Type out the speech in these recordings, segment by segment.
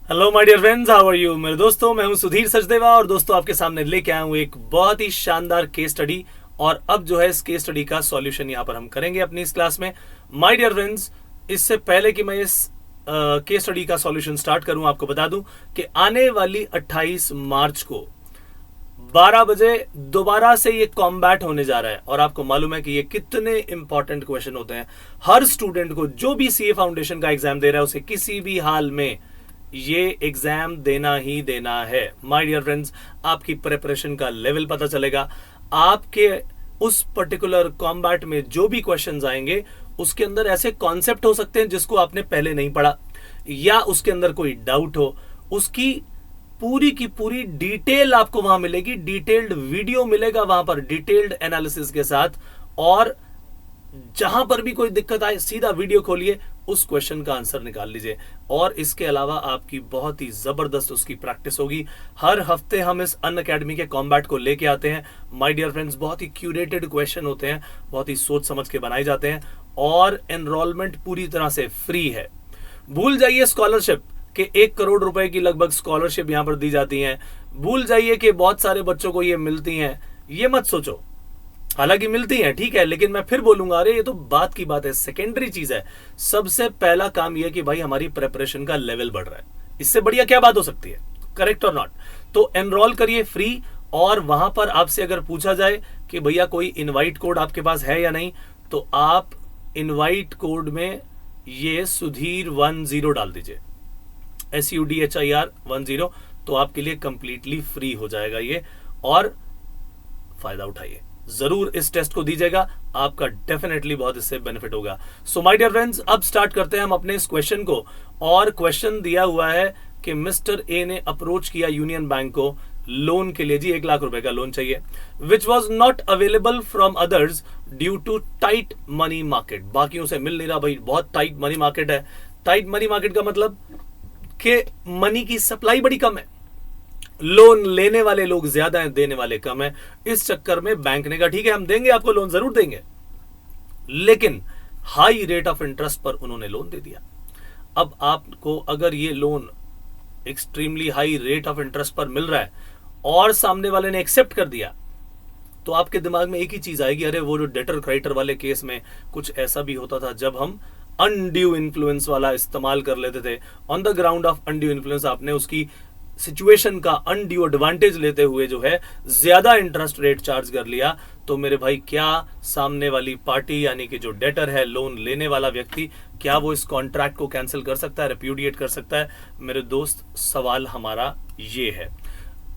Hello my dear friends, how are you. मेरे दोस्तों, मैं हूं सुधीर सचदेवा और दोस्तों आपके सामने लेके आया हूं एक बहुत ही शानदार केस स्टडी। और अब जो है इस केस स्टडी का सॉल्यूशन यहां पर हम करेंगे अपनी इस क्लास में। माय डियर फ्रेंड्स, इससे पहले कि मैं इस केस स्टडी का सॉल्यूशन स्टार्ट करूं, आपको बता दूं कि आने वाली 28 मार्च को 12 बजे दोबारा से ये कॉम्बैट होने जा रहा है। और आपको मालूम है कि ये कितने इंपॉर्टेंट क्वेश्चन होते हैं। हर स्टूडेंट को जो भी सीए फाउंडेशन का एग्जाम दे रहा है उसे किसी भी हाल में ये एग्जाम देना ही देना है। माय डियर फ्रेंड्स, आपकी प्रिपरेशन का लेवल पता चलेगा। आपके उस पर्टिकुलर कॉम्बैट में जो भी क्वेश्चंस आएंगे उसके अंदर ऐसे कॉन्सेप्ट हो सकते हैं जिसको आपने पहले नहीं पढ़ा, या उसके अंदर कोई डाउट हो, उसकी पूरी की पूरी डिटेल आपको वहां मिलेगी। डिटेल्ड वीडियो मिलेगा वहां पर डिटेल्ड एनालिसिस के साथ। और जहां पर भी कोई दिक्कत आए सीधा वीडियो खोलिए, उस क्वेश्चन का आंसर निकाल लीजिए। और इसके अलावा आपकी बहुत ही जबरदस्त उसकी प्रैक्टिस होगी। हर हफ्ते हम इस अनअकैडमी के कॉम्बैट को लेके आते हैं। माय डियर फ्रेंड्स, बहुत ही क्यूरेटेड क्वेश्चन होते हैं, बहुत ही सोच समझ के बनाए जाते हैं। और एनरोलमेंट पूरी तरह से फ्री है। भूल जाइए स्कॉलरशिप के 1 करोड़ रुपए की लगभग स्कॉलरशिप यहां पर दी जाती है। भूल जाइए कि बहुत सारे बच्चों को ये मिलती हैं, ये मत सोचो। हालांकि मिलती हैं, ठीक है, लेकिन मैं फिर बोलूंगा, अरे ये तो बात की बात है, सेकेंडरी चीज है। सबसे पहला काम यह कि भाई हमारी प्रिपरेशन का लेवल बढ़ रहा है। इससे बढ़िया क्या बात हो सकती है? करेक्ट और नॉट? तो एनरोल करिए फ्री। और वहां पर आपसे अगर पूछा जाए कि भैया कोई इनवाइट कोड आपके पास है या नहीं, तो आप इनवाइट कोड में ये सुधीर 10 डाल दीजिए, SUDHIR 10। तो आपके लिए कंप्लीटली फ्री हो जाएगा ये। और फायदा उठाइए, जरूर इस टेस्ट को दीजिएगा, आपका डेफिनेटली बहुत इससे बेनिफिट होगा। सो माय डियर फ्रेंड्स, अब स्टार्ट करते हैं हम अपने इस क्वेश्चन को। और क्वेश्चन दिया हुआ है कि मिस्टर ए ने अप्रोच किया यूनियन बैंक को लोन के लिए। जी 1 लाख रुपए का लोन चाहिए, which was not available from others due to tight money market. बाकियों से मिल नहीं रहा भाई, बहुत टाइट मनी मार्केट है। टाइट मनी मार्केट का मतलब कि मनी की सप्लाई बड़ी कम है, लोन लेने वाले लोग ज्यादा हैं, देने वाले कम हैं। इस चक्कर में बैंक ने कहा ठीक है हम देंगे आपको लोन, जरूर देंगे, लेकिन हाई रेट ऑफ इंटरेस्ट पर उन्होंने लोन दे दिया। अब आपको अगर ये loan extremely high rate of interest पर मिल रहा है और सामने वाले ने एक्सेप्ट कर दिया, तो आपके दिमाग में एक ही चीज आएगी, अरे वो जो डेटर क्रेडिटर वाले केस में कुछ ऐसा भी होता था जब हम अनड्यू इन्फ्लुएंस वाला इस्तेमाल कर लेते थे। On the ground of undue influence आपने उसकी सिचुएशन का अनड्यू एडवांटेज लेते हुए जो है ज्यादा इंटरेस्ट रेट चार्ज कर लिया। तो मेरे भाई, क्या सामने वाली पार्टी यानी कि जो डेटर है, लोन लेने वाला व्यक्ति, क्या वो इस कॉन्ट्रैक्ट को कैंसिल कर सकता है, रिप्यूडिएट कर सकता है? मेरे दोस्त, सवाल हमारा ये है।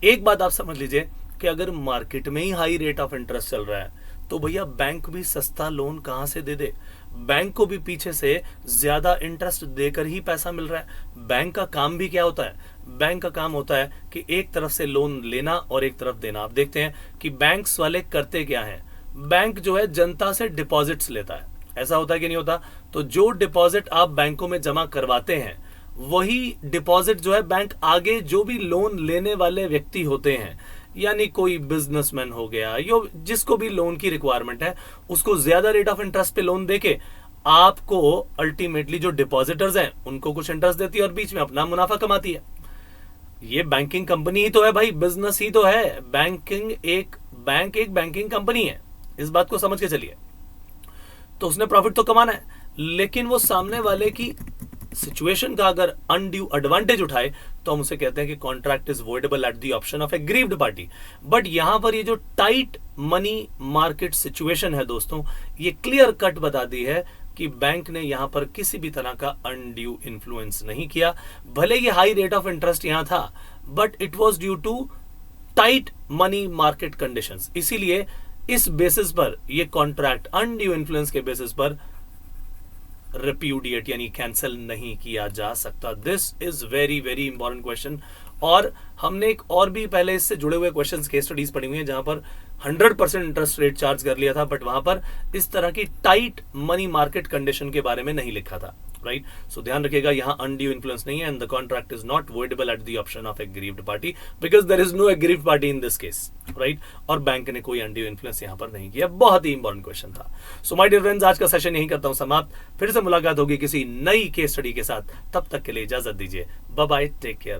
एक बात आप समझ लीजिए कि अगर मार्केट में ही हाई रेट ऑफ इंटरेस्ट चल रहा है तो भैया बैंक भी सस्ता लोन कहां से दे दे? बैंक को भी पीछे से ज्यादा इंटरेस्ट देकर ही पैसा मिल रहा है। बैंक का काम भी क्या होता है? बैंक का काम होता है कि एक तरफ से लोन लेना और एक तरफ देना। आप देखते हैं कि बैंक्स वाले करते क्या हैं, बैंक जो है जनता से डिपॉजिट्स लेता है। ऐसा होता है कि नहीं होता? तो जो डिपॉजिट आप बैंकों में जमा करवाते हैं वही डिपॉजिट जो है बैंक आगे जो भी लोन लेने वाले व्यक्ति होते हैं, यानी कोई बिजनेसमैन हो गया, यो जिसको भी लोन की रिक्वायरमेंट है, उसको ज्यादा रेट ऑफ इंटरेस्ट पे लोन देके आपको अल्टीमेटली जो डिपॉजिटर्स हैं उनको कुछ इंटरेस्ट देती है और बीच में अपना मुनाफा कमाती है। ये बैंकिंग कंपनी ही तो है भाई, बिजनेस ही तो है। बैंक एक बैंकिंग कंपनी है, इस बात को समझ के चलिए। तो उसने प्रॉफिट तो कमाना है, लेकिन वो सामने वाले की सिचुएशन का अगर अनड्यू एडवांटेज उठाए तो हम उसे कहते हैं कि contract is voidable eight the option of aggrieved party. But यहां पर ये जो टाइट मनी मार्केट सिचुएशन है दोस्तों, ये क्लियर कट बता दी है कि बैंक ने यहां पर किसी भी तरह का अनड्यू इन्फ्लुएंस नहीं किया। भले ये हाई रेट ऑफ इंटरेस्ट यहां था, but it was due to tight money market conditions. इसीलिए इस बेसिस पर ये कॉन्ट्रैक्ट अनड्यू इन्फ्लुएंस के बेसिस पर रिप्यूडिएट यानी कैंसिल नहीं किया जा सकता। This is very very important question. और हमने एक और भी पहले इससे जुड़े हुए क्वेश्चंस केस स्टडीज पढ़ी हुई हैं जहां पर 100% इंटरेस्ट रेट चार्ज कर लिया था, बट वहां पर इस तरह की टाइट मनी मार्केट कंडीशन के बारे में नहीं लिखा था। राइट। सो ध्यान रखिएगा, यहाँ अनड्यू इन्फ्लुएंस नहीं है and the contract is not voidable at the option of aggrieved party because there is no aggrieved party in this case, right. और बैंक ने कोई अनड्यू इन्फ्लुएंस यहाँ पर नहीं किया। बहुत ही इंपॉर्टेंट क्वेश्चन था। सो माय डियर फ्रेंड्स, आज का सेशन यहीं करता हूं समाप्त। फिर से मुलाकात होगी किसी नई केस स्टडी के साथ। तब तक के लिए इजाजत दीजिए। Bye bye, take care.